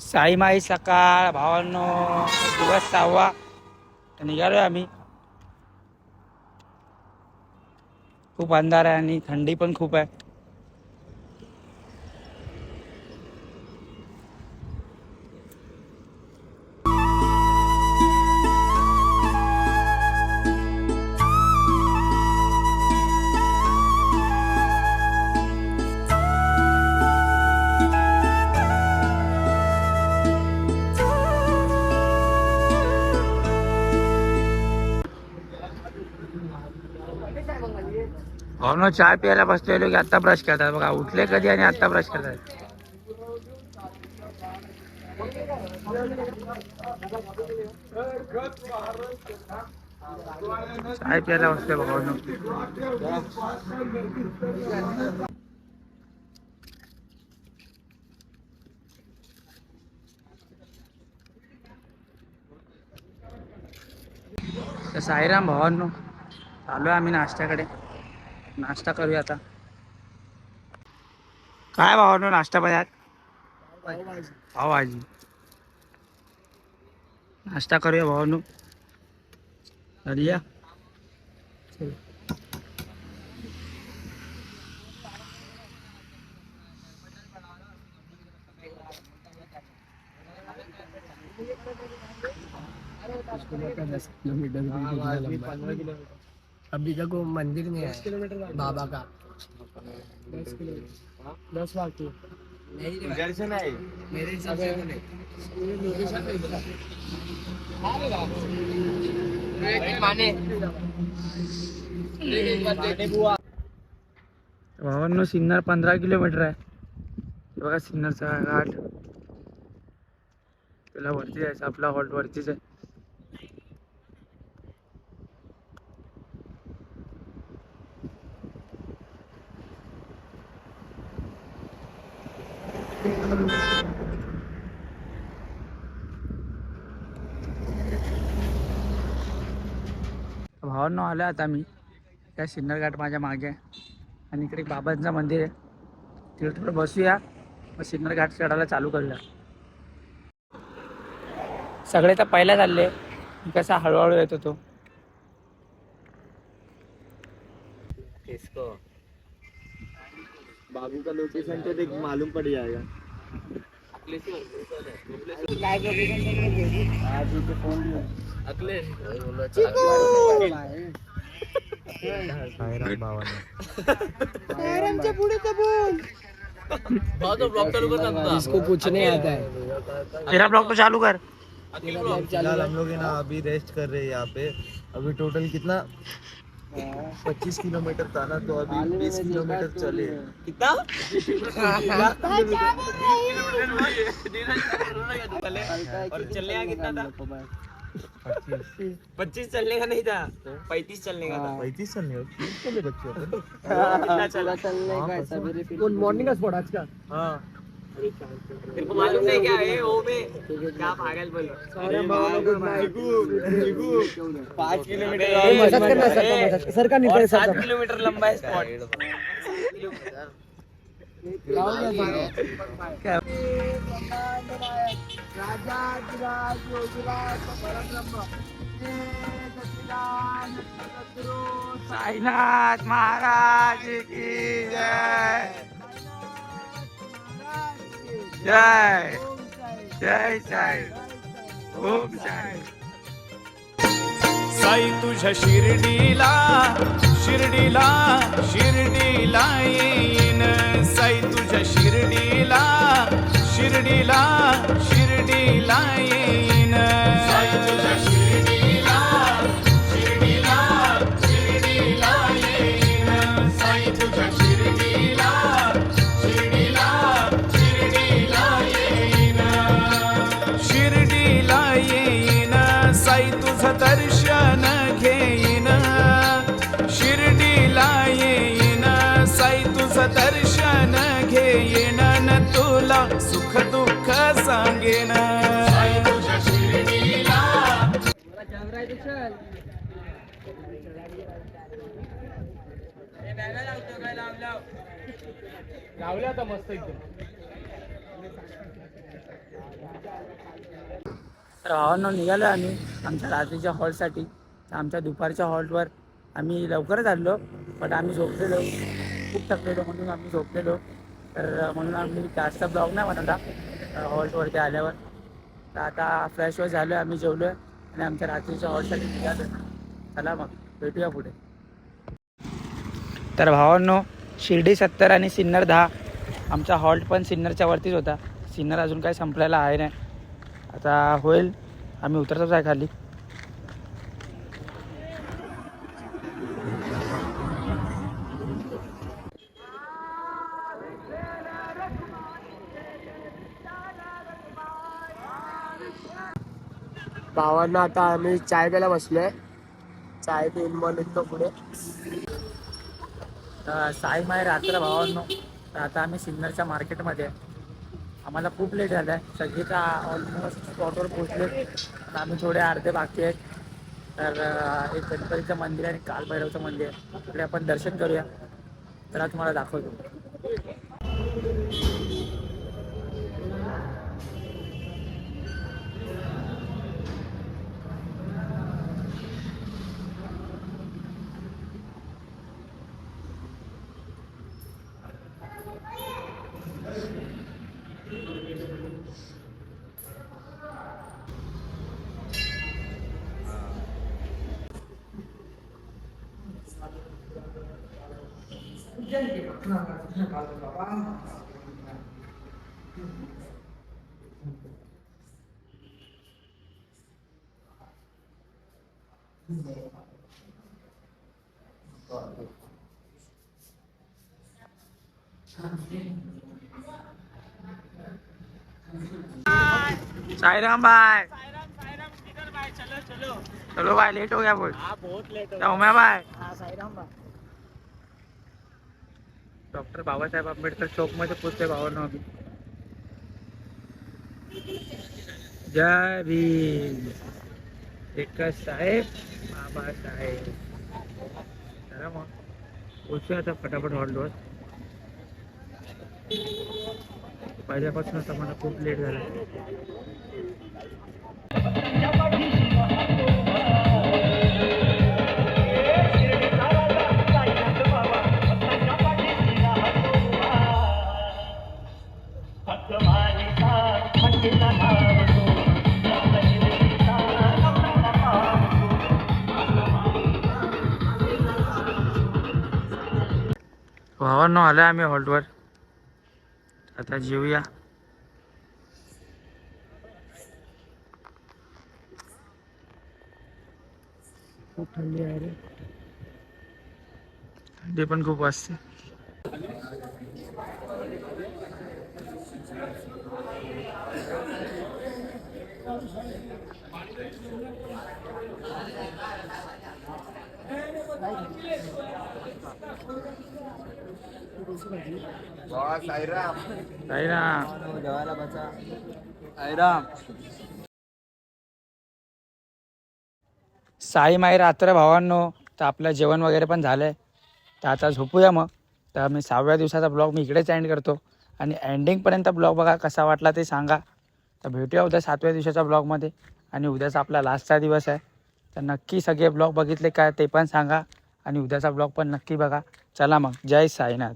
साईमाई सकाळ भावांनो, दिवस 6वा निघालोय आम्ही. खूप अंधार आहे आणि थंडी पण खूप आहे. भावनो चाय प्यायला बसलेलो की आता ब्रश करतात बघा. उठले कधी आणि आता ब्रश करतात. चाय प्यायला बसले बघा भावनो. तर साईराम भावांनो, चालू आहे आम्ही नाश्त्याकडे. नाश्ता करूया आता. काय भावांनो नाश्ता पाहिजे? पावभाजी. नाश्ता करूया भावांनो. या अभी तक वो मंदिर में 10 किलोमीटर बाबा का 10 बाकी इधर से नहीं मेरे हिसाब से नहीं भावांनो सिन्नर 15 किलोमीटर आहे. बघा सिन्नरचा घाट. त्याला वरती जायचं, आपला हॉल्ट वरतीच आहे. भावांनो आलो आता मी. त्या सिन्नर घाट माझ्या मागे आहे आणि इकडे बाबांचं मंदिर आहे. तिकडे थोडं बसूया, मग सिन्नर घाट चढायला चालू करूया. सगळे तर पहिला चालले, कसा हळूहळू येत होतो. इसको बाबू का लोकेशन तो देख मालूम पड़ जाएगा. इसको कुछ नहीं आता है. तेरा ब्लॉग तो चालू कर. फिलहाल हम लोग है ना अभी रेस्ट कर रहे हैं यहाँ पे. अभी टोटल कितना 25 किलोमीटर था ना, तो अभी 20 किलोमीटर चले. कितना और चलने का कितना था? 25 चलने का नहीं था, 35 चलने का था. 35 चलने का चले बच्चे कितना चला चलने का ऐसा मेरे कौन मॉर्निंग का स्पॉट आज का. हाँ तेरे को मालूम नहीं क्या है वो में क्या पागल बोलो. 5 किलोमीटर सर का नहीं 7 किलोमीटर लंबा है स्पॉट. साईनाथ महाराज की जय. जय जय साई. ओम साई. साई तुझ्या शिर्डीला शिर्डीला शिर्डीला येईन. साई तुझ्या शिर्डीला शिर्डीला शिर्डीला येईन. साई तुझ्या शिर्डीला शिर्डीला शिर्डीला येईन. साई तुझ्या शिर्डीला शिर्डीला शिर्डीला येईन. शिर्डीला येईन. साई तुझं दर्शन घेईन. शिर्डीला येईन. साई तुझं दर्शन घेईन. न तुला सुख दुःख सांगेन. साई तुझ्या शिर्डीला. लावल्या आता मस्त एकदम. तर भावांनो निघालो आम्ही आमच्या रात्रीच्या हॉल्टसाठी. तर आमच्या दुपारच्या हॉल्टवर आम्ही लवकरच आलो, पण आम्ही झोपलेलो, खूप थकलेलो म्हणून आम्ही झोपलेलो. तर म्हणून आम्ही जास्त ब्लॉग नाही बनवला हॉल्टवरती आल्यावर. तर आता फ्रेश वॉश झालो, आम्ही जेवलो आणि आमच्या रात्रीच्या हॉल्टसाठी निघालो. चला मग भेटूया पुढे. तर भावांनो शिर्डी 70 आणि सिन्नर 10 आमचा हॉल्ट पण सिन्नरच्या वरतीच होता. सिन्नर अजून काही संपलेला आहे नाही, आता होईल. आम्ही उतरतोच आहे खाली. भावांना आता आम्ही चाय प्यायला बसलोय. चाय पिऊन मग निघतो पुढे. साई माय रात्र भावांनो. तर आता आम्ही सिन्नरच्या मार्केटमध्ये आहे. आम्हाला खूप लेट झालं आहे, सगळे तर ऑलमोस्ट स्पॉटवर पोहोचले, पण आम्ही थोडे अर्धे बाकी आहेत. तर एक गणपतीचं मंदिर आहे आणि कालभैरवचं मंदिर आहे, तिकडे आपण दर्शन करूया. तर तुम्हाला दाखवतो. साईराम भाई, चलो भाई, लेट हो गया बहुत लेट हो गया भाई. डॉक्टर बाबासाहेब आंबेडकर चौक मध्ये पोहोचते भावांनो आम्ही. जय भीम. एकच साहेब बाबासाहेब. चला मग पोहोचूया आता फटाफट हॉल्टवर. पहिल्यापासूनच आम्हाला खूप लेट झाला. भावांनो आलो आम्ही हॉल्टवर, आता जेऊया. खूप थंडी आहे रे, थंडी पण खूप वाजते. साईराम. जेवायला बसा. साई माई रात्र भावांनो. तर आपलं जेवण वगैरे पण झालंय, तर आता झोपूया मग. तर मी 6व्या दिवसाचा ब्लॉग मी इकडेच एंड करतो, आणि एंडिंगपर्यंत ब्लॉग बघा कसा वाटला ते सांगा. तर भेटूया उद्या 7व्या दिवसाच्या ब्लॉगमध्ये, आणि उद्याचा आपला लास्टचा दिवस आहे. तर नक्की सगळे ब्लॉग बघितले काय ते पण सांगा, आणि उद्याचा ब्लॉग पण नक्की बघा. चला मग, जय साईनाथ.